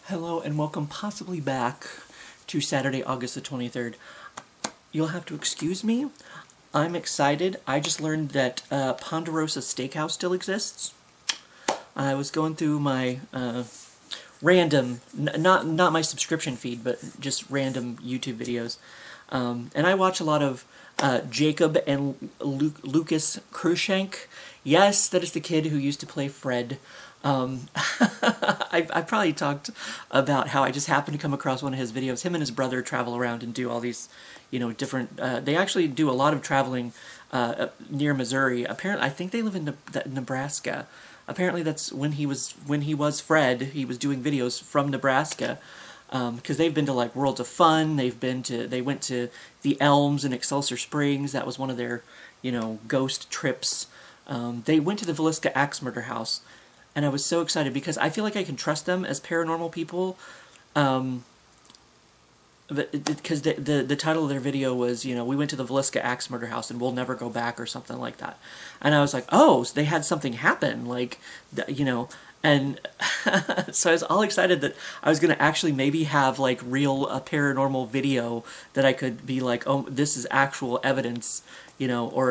Hello and welcome possibly back to Saturday, August the 23rd. You'll have to excuse me. I'm excited. I just learned that Ponderosa Steakhouse still exists. I was going through my random, not my subscription feed, but just random YouTube videos. And I watch a lot of Jacob and Lucas Cruikshank. Yes, that is the kid who used to play Fred. I've probably talked about how I just happened to come across one of his videos. Him and his brother travel around and do all these, different... they actually do a lot of traveling near Missouri. Apparently, I think they live in Nebraska. Apparently, that's when he was Fred. He was doing videos from Nebraska. Because they've been to like Worlds of Fun. They went to the Elms in Excelsior Springs. That was one of their, ghost trips. They went to the Villisca Axe Murder House. And I was so excited because I feel like I can trust them as paranormal people. Because the title of their video was, we went to the Villisca Axe Murder House and we'll never go back or something like that. And I was like, oh, so they had something happen, and so I was all excited that I was going to actually maybe have like real paranormal video that I could be like, oh, this is actual evidence, because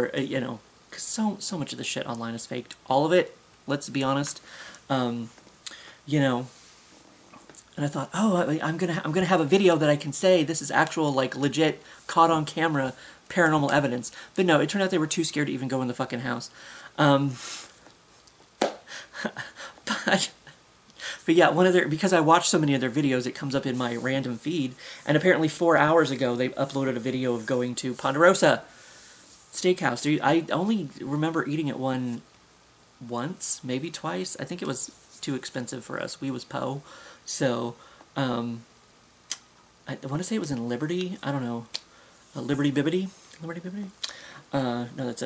so much of the shit online is faked. All of it. Let's be honest, and I thought, oh, I'm gonna have a video that I can say this is actual, like, legit, caught on camera paranormal evidence. But no, it turned out they were too scared to even go in the fucking house. But yeah, because I watched so many of their videos, it comes up in my random feed, and apparently 4 hours ago they uploaded a video of going to Ponderosa Steakhouse. I only remember eating at one once, maybe twice. I think it was too expensive for us. We was po. So, I want to say it was in Liberty. I don't know. Liberty Bibbity? No, that's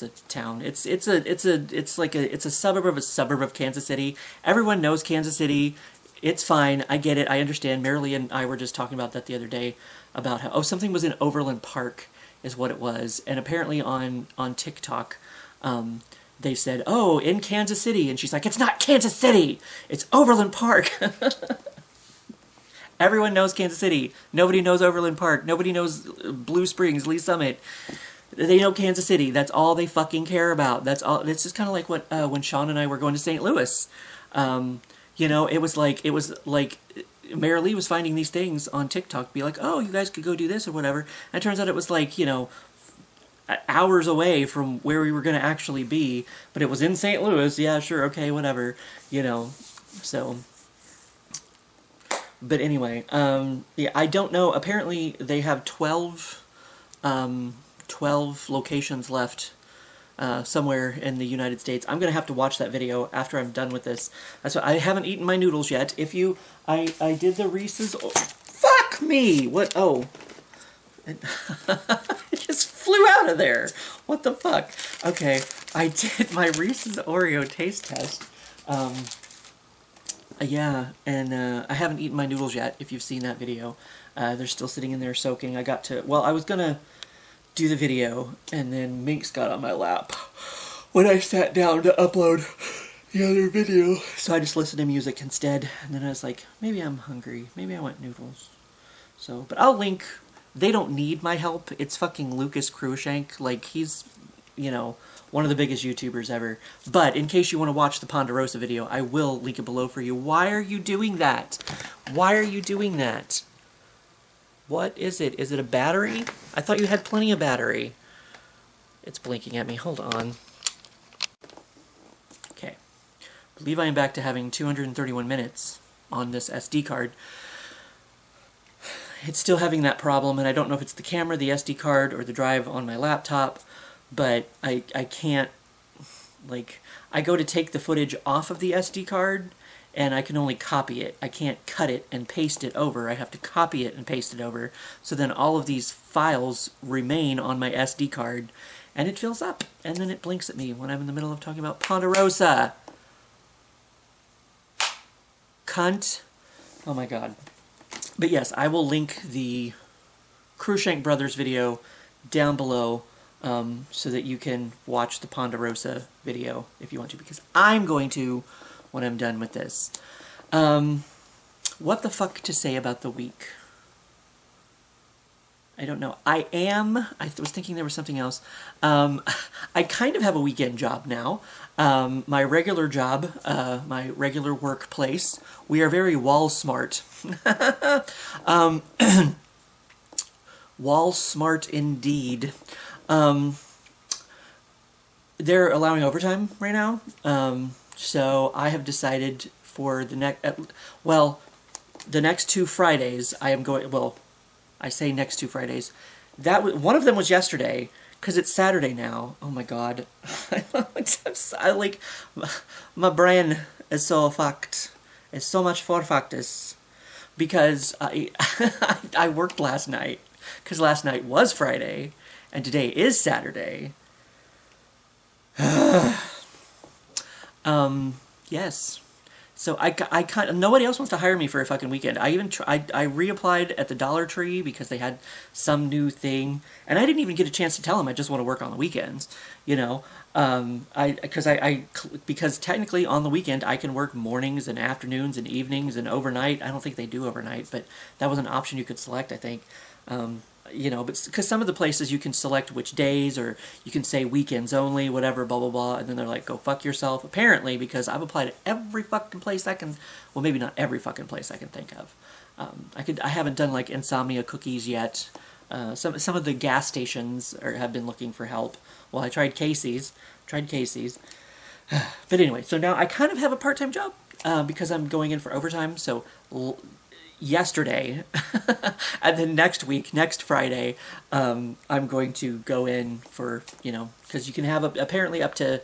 a town. It's a suburb of Kansas City. Everyone knows Kansas City. It's fine. I get it. I understand. Marilee and I were just talking about that the other day about how something was in Overland Park is what it was. And apparently on TikTok, they said, oh, in Kansas City. And she's like, it's not Kansas City. It's Overland Park. Everyone knows Kansas City. Nobody knows Overland Park. Nobody knows Blue Springs, Lee Summit. They know Kansas City. That's all they fucking care about. That's all. It's just kind of like what when Sean and I were going to St. Louis. It was like Marilee was finding these things on TikTok, be like, oh, you guys could go do this or whatever. And it turns out it was like, hours away from where we were going to actually be, but it was in St. Louis. Yeah, sure, okay, whatever, so. But anyway, yeah, I don't know. Apparently, they have 12 locations left somewhere in the United States. I'm gonna have to watch that video after I'm done with this. That's why I haven't eaten my noodles yet. I did the Reese's. Oh, fuck me! What? Oh. It just flew out of there. What the fuck? Okay, I did my Reese's Oreo taste test. Yeah, and I haven't eaten my noodles yet, if you've seen that video. They're still sitting in there soaking. I was gonna do the video, and then Minx got on my lap when I sat down to upload the other video. So I just listened to music instead, and then I was like, maybe I'm hungry. Maybe I want noodles. So, but I'll link... They don't need my help. It's fucking Lucas Cruikshank. Like, he's, one of the biggest YouTubers ever. But in case you want to watch the Ponderosa video, I will link it below for you. Why are you doing that? Why are you doing that? What is it? Is it a battery? I thought you had plenty of battery. It's blinking at me. Hold on. Okay. I believe I am back to having 231 minutes on this SD card. It's still having that problem, and I don't know if it's the camera, the SD card, or the drive on my laptop, but I can't, I go to take the footage off of the SD card, and I can only copy it. I can't cut it and paste it over. I have to copy it and paste it over, so then all of these files remain on my SD card, and it fills up, and then it blinks at me when I'm in the middle of talking about Ponderosa. Cunt. Oh my god. But yes, I will link the Cruikshank Brothers video down below so that you can watch the Ponderosa video if you want to, because I'm going to when I'm done with this. What the fuck to say about the week? I don't know. I was thinking there was something else. I kind of have a weekend job now. My regular job, my regular workplace, we are very wall smart. Wall smart indeed. They're allowing overtime right now. So I have decided for the next 2 Fridays, I am going, well, I say next 2 Fridays. One of them was yesterday, because it's Saturday now. Oh my god. My brain is so fucked. It's so much for fucked. Because I worked last night. Because last night was Friday, and today is Saturday. Yes. So I kind of, nobody else wants to hire me for a fucking weekend. I reapplied at the Dollar Tree because they had some new thing, and I didn't even get a chance to tell them I just want to work on the weekends, you know. Because technically on the weekend I can work mornings and afternoons and evenings and overnight. I don't think they do overnight, but that was an option you could select, I think. You know, but because some of the places you can select which days, or you can say weekends only, whatever, blah, blah, blah, and then they're like, go fuck yourself, apparently, because I've applied at every fucking place I can, well, maybe not every fucking place I can think of. I haven't done, like, Insomnia Cookies yet. Some of the gas stations have been looking for help. Well, I tried Casey's. But anyway, so now I kind of have a part-time job, because I'm going in for overtime, so yesterday, and then next Friday, I'm going to go in for, you know, because you can have apparently up to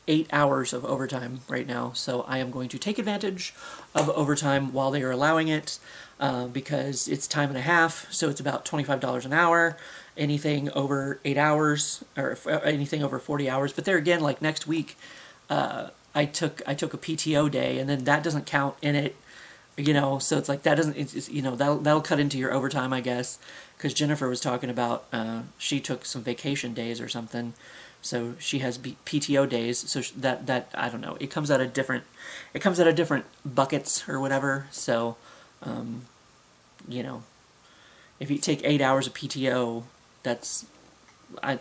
8 hours of overtime right now, so I am going to take advantage of overtime while they are allowing it, because it's time and a half, so it's about $25 an hour, anything over 8 hours, or anything over 40 hours, but there again, like next week, I took a PTO day, and then that doesn't count in it. You know, so it's like that doesn't, it's, you know, that'll cut into your overtime, I guess, because Jennifer was talking about, she took some vacation days or something, so she has PTO days, so that I don't know, it comes out of different buckets or whatever, so, you know, if you take 8 hours of PTO, that's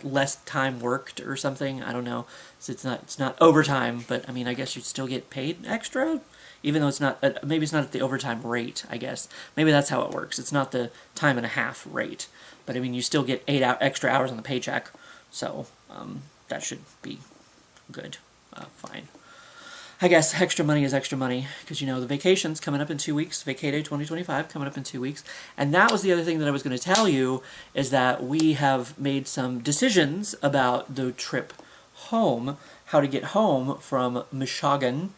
less time worked or something, I don't know, so it's not overtime, but I mean, I guess you'd still get paid extra, even though it's not, maybe it's not at the overtime rate, I guess. Maybe that's how it works. It's not the time and a half rate. But I mean, you still get 8 extra hours on the paycheck. So, that should be good. Fine. I guess extra money is extra money. Because, you know, the vacation's coming up in 2 weeks. Vacaday 2025 coming up in 2 weeks. And that was the other thing that I was going to tell you, is that we have made some decisions about the trip home. How to get home from Michigan.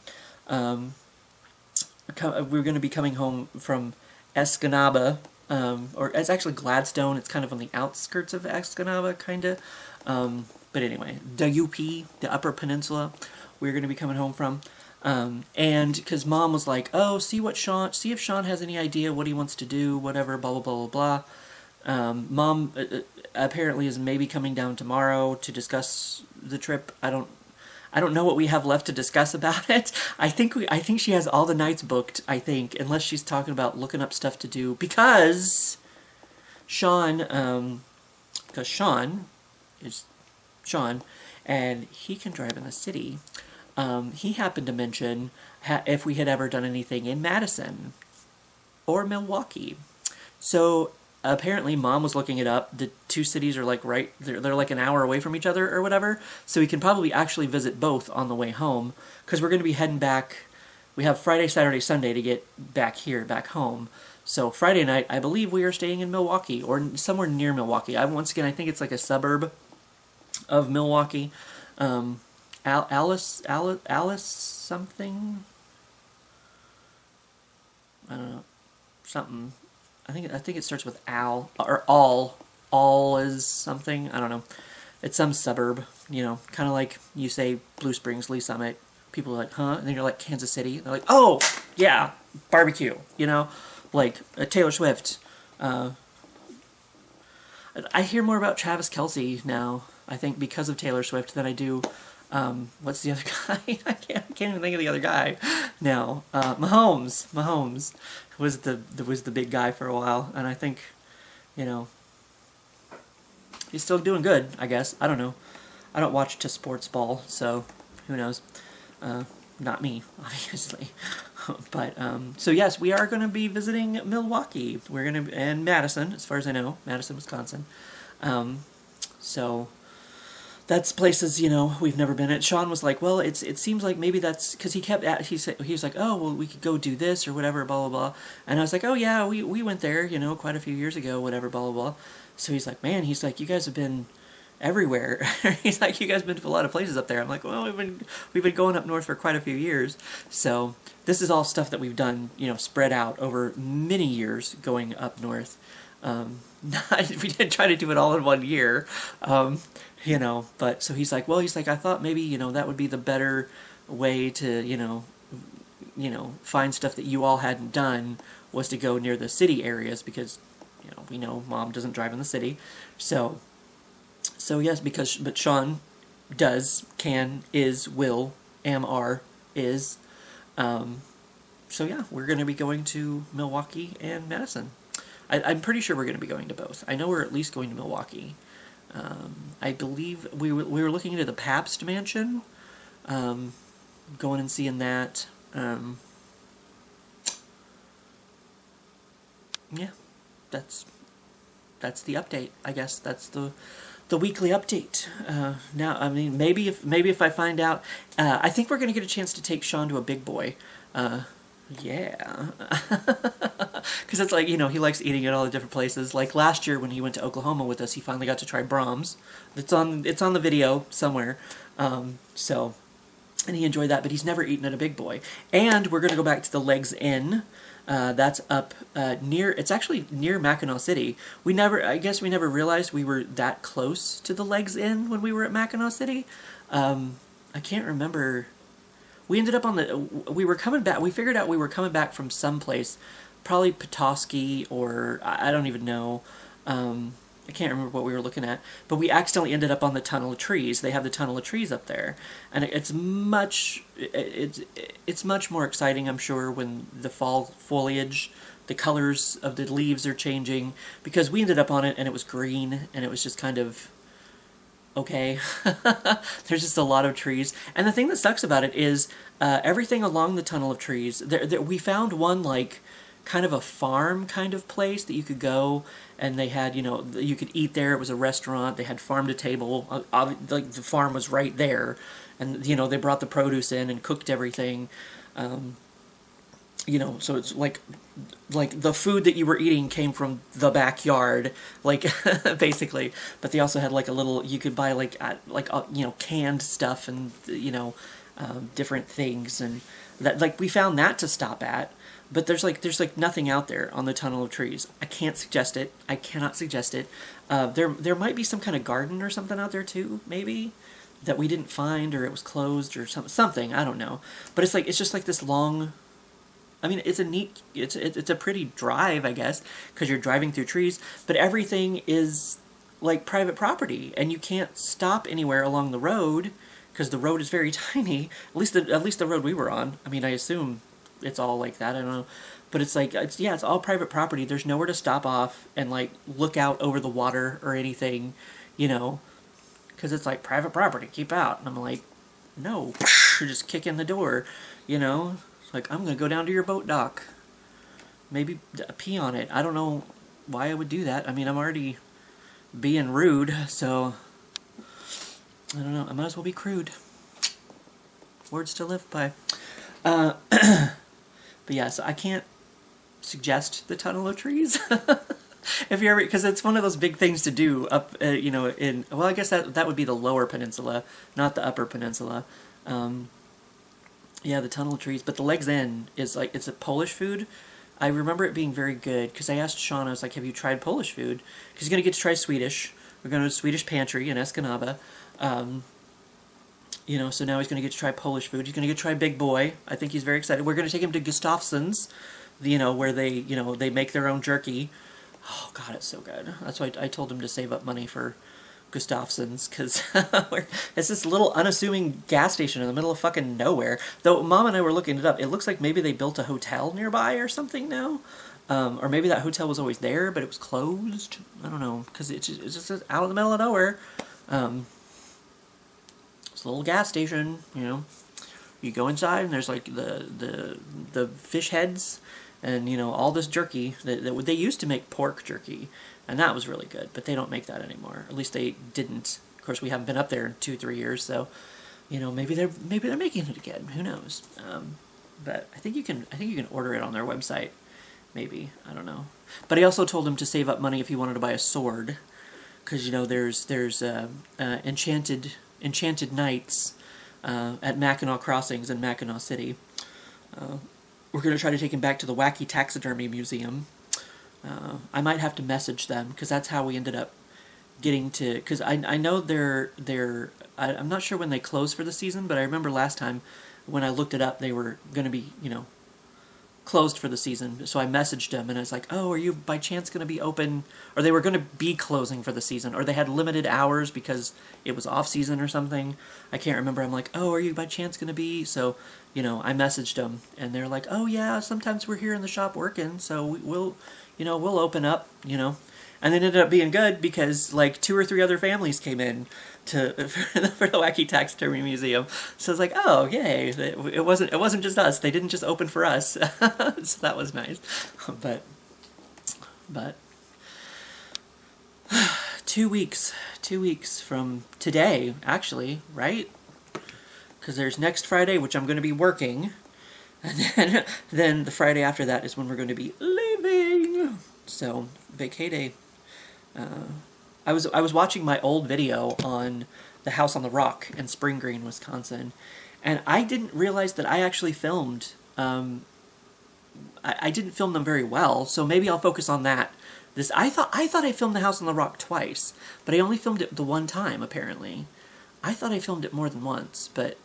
We're going to be coming home from Escanaba, or it's actually Gladstone. It's kind of on the outskirts of Escanaba, kind of. But anyway, the UP, the Upper Peninsula, we're going to be coming home from. And because Mom was like, oh, see if Sean has any idea what he wants to do, whatever, blah, blah, blah, blah, blah. Mom apparently is maybe coming down tomorrow to discuss the trip. I don't know what we have left to discuss about it. I think she has all the nights booked, I think, unless she's talking about looking up stuff to do, because Sean is Sean, and he can drive in the city. He happened to mention if we had ever done anything in Madison or Milwaukee. So apparently Mom was looking it up. The two cities are like they're like an hour away from each other or whatever. So we can probably actually visit both on the way home, because we're going to be heading back. We have Friday, Saturday, Sunday to get back home. So Friday night, I believe we are staying in Milwaukee or somewhere near Milwaukee. Once again, I think it's like a suburb of Milwaukee. Alice something? I don't know. Something. I think it starts with Al, or All is something. I don't know. It's some suburb, you know, kind of like you say Blue Springs, Lee Summit. People are like, huh? And then you're like Kansas City. They're like, oh, yeah, barbecue, you know? Like Taylor Swift. I hear more about Travis Kelce now, I think, because of Taylor Swift than I do What's the other guy? I can't even think of the other guy now. Mahomes was the big guy for a while, and I think, you know, he's still doing good, I guess. I don't know. I don't watch to sports ball, so who knows? Not me, obviously. But so yes, we are going to be visiting Milwaukee. We're going to and Madison, as far as I know, Madison, Wisconsin. So that's places, you know, we've never been at. Sean was like, well, it seems like maybe that's because he was like, oh, well, we could go do this or whatever, blah blah blah. And I was like, oh yeah, we went there, you know, quite a few years ago, whatever, blah blah blah. So he's like, man, he's like, you guys have been everywhere. He's like, you guys have been to a lot of places up there. I'm like, well, we've been going up north for quite a few years. So this is all stuff that we've done, you know, spread out over many years going up north. We didn't try to do it all in one year, you know. But so he's like, well, I thought maybe, you know, that would be the better way to, you know, find stuff that you all hadn't done was to go near the city areas because, you know, we know Mom doesn't drive in the city, so yes, but Sean does, can, is, will, are, is. So yeah, we're going to be going to Milwaukee and Madison. I'm pretty sure we're going to be going to both. I know we're at least going to Milwaukee. I believe we were looking into the Pabst Mansion, going and seeing that. Yeah, that's the update. I guess that's the weekly update. Now, I mean, maybe if I find out, I think we're going to get a chance to take Sean to a Big Boy. Yeah. Because it's like, you know, he likes eating at all the different places. Like last year when he went to Oklahoma with us, he finally got to try Brahms. It's on the video somewhere. So, and he enjoyed that, but he's never eaten at a Big Boy. And we're going to go back to the Legs Inn. That's up it's actually near Mackinac City. I guess we never realized we were that close to the Legs Inn when we were at Mackinac City. I can't remember. We ended up we were coming back, we figured out we were coming back from someplace, probably Petoskey or, I don't even know, I can't remember what we were looking at, but we accidentally ended up on the Tunnel of Trees. They have the Tunnel of Trees up there, and it's much more exciting, I'm sure, when the fall foliage, the colors of the leaves are changing, because we ended up on it and it was green, and it was just kind of okay. There's just a lot of trees, and the thing that sucks about it is everything along the Tunnel of Trees, we found one like kind of a farm kind of place that you could go, and they had, you know, you could eat there. It was a restaurant. They had farm to table, like the farm was right there, and, you know, they brought the produce in and cooked everything. You know, so it's like the food that you were eating came from the backyard, like basically. But they also had like a little, you could buy you know, canned stuff and, you know, different things, and that, like, we found that to stop at. But there's nothing out there on the Tunnel of Trees. I can't suggest it. I cannot suggest it. There might be some kind of garden or something out there too, maybe, that we didn't find, or it was closed or something. I don't know. But it's just like this long. I mean, it's a pretty drive, I guess, because you're driving through trees. But everything is like private property, and you can't stop anywhere along the road because the road is very tiny. At least the road we were on. I mean, I assume it's all like that. I don't know, but it's like it's all private property. There's nowhere to stop off and like look out over the water or anything, you know, because it's like private property. Keep out. And I'm like, no, just kick in the door, you know. It's like, I'm gonna go down to your boat dock, maybe pee on it. I don't know why I would do that. I mean, I'm already being rude, so I don't know. I might as well be crude. Words to live by. But yeah, so I can't suggest the Tunnel of Trees. If you're ever, because it's one of those big things to do up, you know, well, I guess that would be the Lower Peninsula, not the Upper Peninsula. Yeah, the Tunnel of Trees, but the Legs Inn is like, it's a Polish food. I remember it being very good, because I asked Sean, I was like, have you tried Polish food? Because he's going to get to try Swedish. We're going to a Swedish pantry in Escanaba. You know, so now he's going to get to try Polish food. He's going to get to try Big Boy. I think he's very excited. We're going to take him to Gustafson's, you know, where they make their own jerky. Oh, God, it's so good. That's why I told him to save up money for Gustafson's, because it's this little unassuming gas station in the middle of fucking nowhere. Though Mom and I were looking it up, it looks like maybe they built a hotel nearby or something now. Or maybe that hotel was always there, but it was closed. I don't know, because it's just out in the middle of nowhere. It's a little gas station, you know. You go inside and there's like the fish heads and, you know, all this jerky. They used to make pork jerky, and that was really good, but they don't make that anymore. At least they didn't. Of course, we haven't been up there in 2-3 years, so, you know, maybe they're making it again. Who knows? But I think you can order it on their website. Maybe, I don't know. But I also told him to save up money if he wanted to buy a sword, because, you know, there's enchanted nights at Mackinac Crossings in Mackinac City. We're going to try to take him back to the Wacky Taxidermy Museum. I might have to message them, because that's how we ended up getting to... Because I know I'm not sure when they closed for the season, but I remember last time when I looked it up, they were going to be, you know, closed for the season. So I messaged them, and I was like, oh, are you by chance going to be open? Or they were going to be closing for the season, or they had limited hours because it was off season or something. I can't remember. I'm like, oh, are you by chance going to be? So, you know, I messaged them, and they're like, oh yeah, sometimes we're here in the shop working, so we'll open up, you know. And it ended up being good, because like 2 or 3 other families came in for the Wacky Taxidermy Museum. So it's like, oh yay! It wasn't just us. They didn't just open for us. So that was nice. But 2 weeks from today, actually, right? Because there's next Friday, which I'm going to be working, and then the Friday after that is when we're going to be leaving. So Vacaday. I was watching my old video on the house on the rock in Spring Green, Wisconsin, and I didn't realize that I actually filmed. I didn't film them very well, so maybe I'll focus on that. I thought I filmed the house on the rock twice, but I only filmed it the one time, apparently. I thought I filmed it more than once, but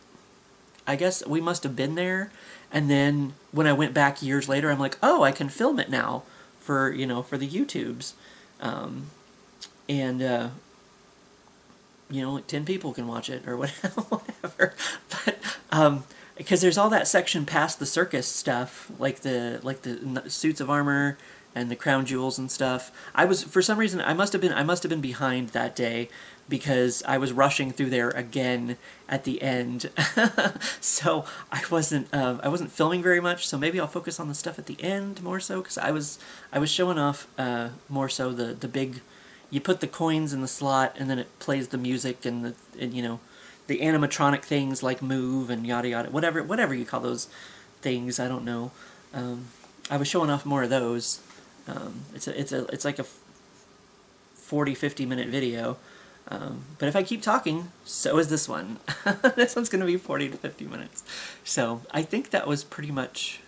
I guess we must have been there, and then when I went back years later, I'm like, oh, I can film it now for the YouTubes. And like 10 people can watch it or whatever. But because there's all that section past the circus stuff, like the suits of armor and the crown jewels and stuff. For some reason I must have been behind that day, because I was rushing through there again at the end. So I wasn't filming very much, so maybe I'll focus on the stuff at the end more so, because I was showing off more so the big, you put the coins in the slot and then it plays the music and the animatronic things like move and yada yada, whatever you call those things, I don't know. I was showing off more of those. It's like a 40-50 minute video. But if I keep talking, so is this one. This one's going to be 40 to 50 minutes. So I think that was pretty much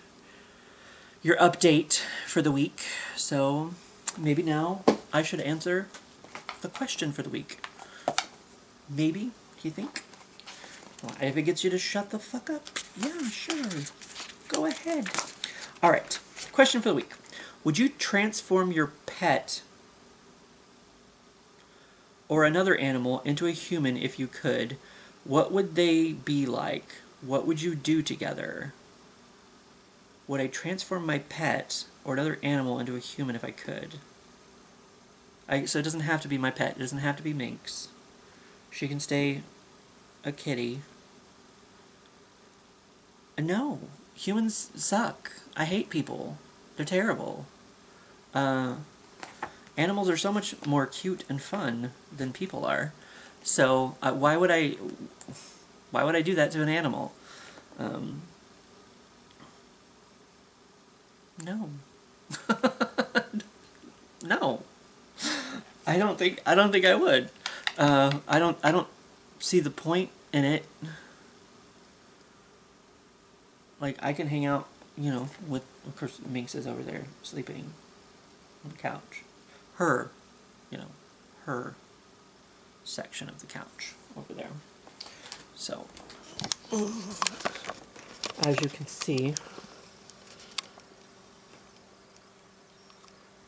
your update for the week. So maybe now I should answer the question for the week. Maybe, you think? Well, if it gets you to shut the fuck up, yeah, sure. Go ahead. All right, question for the week. Would you transform your pet or another animal into a human if you could? What would they be like? What would you do together? Would I transform my pet or another animal into a human if I could? So it doesn't have to be my pet. It doesn't have to be Minx. She can stay a kitty. No, humans suck. I hate people. They're terrible. Animals are so much more cute and fun than people are. So why would I do that to an animal? No. No. I don't think I would. I don't see the point in it. Like, I can hang out, with, of course, Minx is over there sleeping on the couch. Her section of the couch over there. So, as you can see,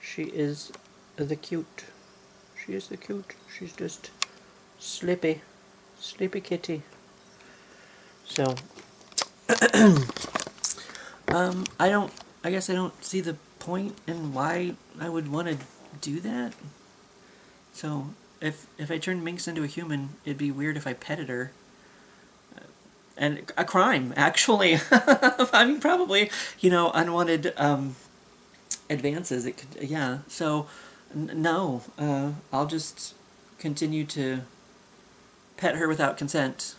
she is the cute. She is the cute. She's just Sleepy. Sleepy kitty. So, I guess I don't see the point in why I would want to do that. So, if I turned Minx into a human, it'd be weird if I petted her. And a crime, actually. I mean, probably, unwanted advances. It could, yeah. So, no, I'll just continue to pet her without consent.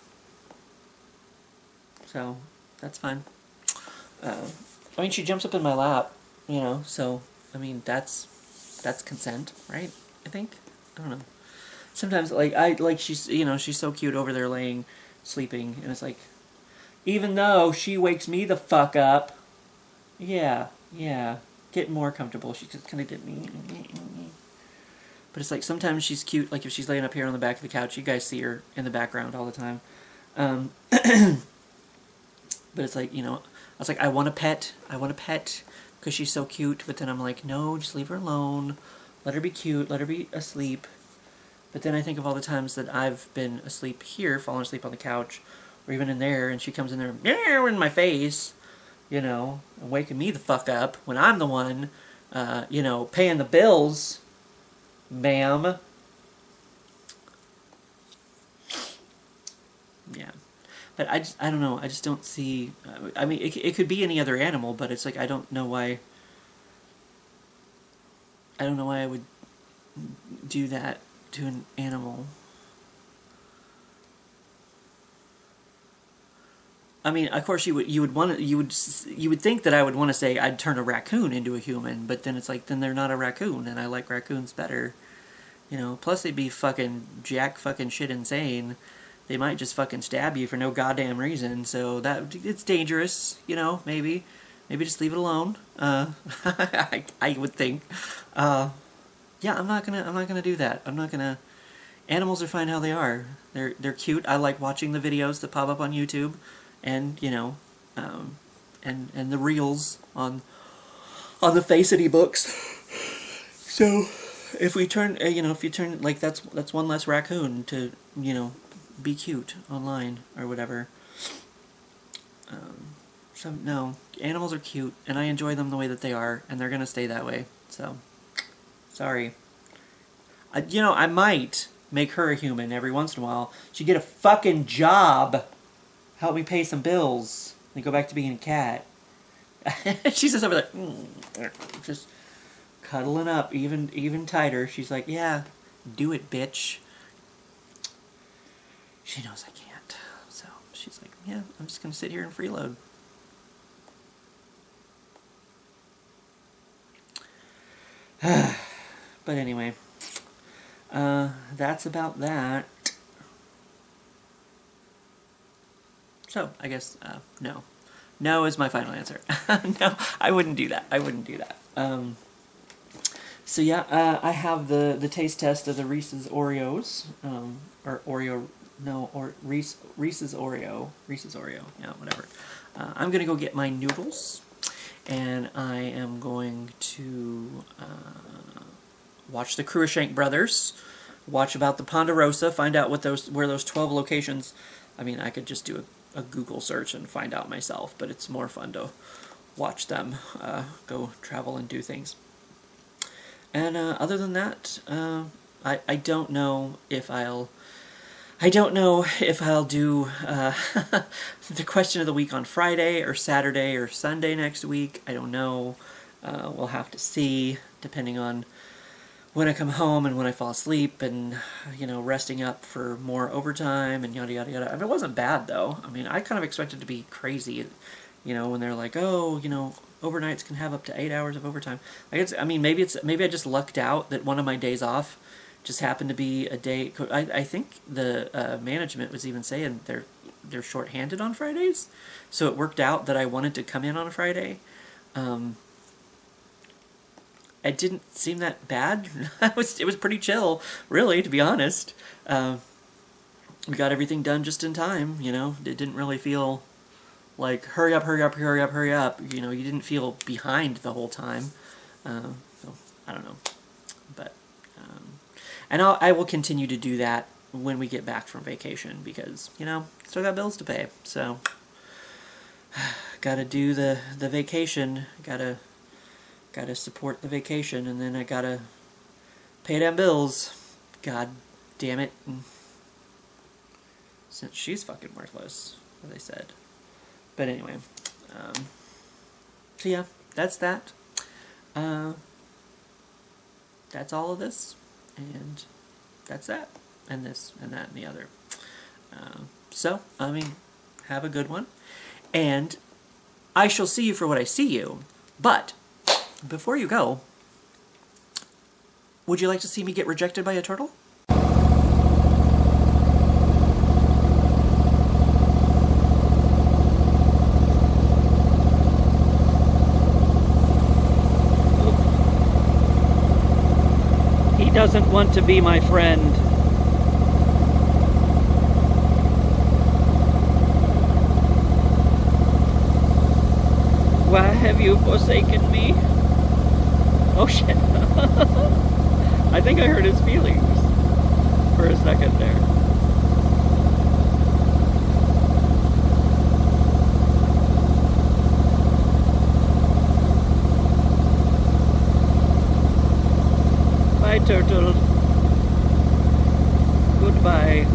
So, that's fine. I mean, she jumps up in my lap, so, I mean, that's consent, right? I think? I don't know. Sometimes, she's, she's so cute over there laying, sleeping, and it's like, even though she wakes me the fuck up, yeah, get more comfortable. She just kind of did me. But it's like, sometimes she's cute, like if she's laying up here on the back of the couch, you guys see her in the background all the time. But it's like, I was like, I want a pet, because she's so cute, but then I'm like, no, just leave her alone, let her be cute, let her be asleep. But then I think of all the times that I've been asleep here, falling asleep on the couch, or even in there, and she comes in there, in my face, and waking me the fuck up, when I'm the one, paying the bills, ma'am. Yeah. But I don't know, I just don't see, I mean, it could be any other animal, but it's like, I don't know why I would do that to an animal. I mean, of course you would think that I would want to say I'd turn a raccoon into a human, but then it's like, then they're not a raccoon, and I like raccoons better. Plus they'd be fucking jack fucking shit insane. They might just fucking stab you for no goddamn reason, so it's dangerous, maybe just leave it alone. I would think. Yeah, I'm not gonna do that. Animals are fine how they are. They're cute. I like watching the videos that pop up on YouTube, and and the reels on the Vacaday books. So, if you turn, like, that's one less raccoon to, be cute online or whatever. So no, animals are cute, and I enjoy them the way that they are, and they're gonna stay that way. So, sorry. I might make her a human every once in a while. She'd get a fucking job, help me pay some bills, and go back to being a cat. She's just over there, just cuddling up even tighter. She's like, yeah, do it, bitch. She knows I can't, so she's like, yeah, I'm just gonna sit here and freeload. But anyway, that's about that. So, I guess, no. No is my final answer. No, I wouldn't do that. So yeah, I have the taste test of the Reese's Oreos, or Oreo, no, or Reese's Oreo, yeah, whatever. I'm gonna go get my noodles, and I am going to watch the Cruikshank Brothers, watch about the Ponderosa, find out where those 12 locations. I mean, I could just do a Google search and find out myself, but it's more fun to watch them go travel and do things. And other than that, I don't know if I'll do the question of the week on Friday or Saturday or Sunday next week. I don't know. We'll have to see, depending on when I come home and when I fall asleep, and resting up for more overtime and yada yada yada. I mean, it wasn't bad though. I mean, I kind of expected it to be crazy, when they're like, oh, overnights can have up to 8 hours of overtime. Maybe I just lucked out that one of my days off just happened to be a day. I think the management was even saying they're shorthanded on Fridays, so it worked out that I wanted to come in on a Friday. It didn't seem that bad. It was pretty chill, really, to be honest. We got everything done just in time. It didn't really feel like hurry up. You didn't feel behind the whole time. So I don't know, but and I will continue to do that when we get back from vacation, because, you know, still got bills to pay. So, gotta do the vacation, gotta support the vacation, and then I gotta pay them bills. God damn it. And since she's fucking worthless, as I said. But anyway, so yeah, that's that. That's all of this, and that's that, and this, and that, and the other. So, I mean, have a good one, and I shall see you for what I see you, but before you go, would you like to see me get rejected by a turtle? He doesn't want to be my friend. Why have you forsaken me? Oh shit. I think I hurt his feelings for a second there. Bye, turtle. Goodbye.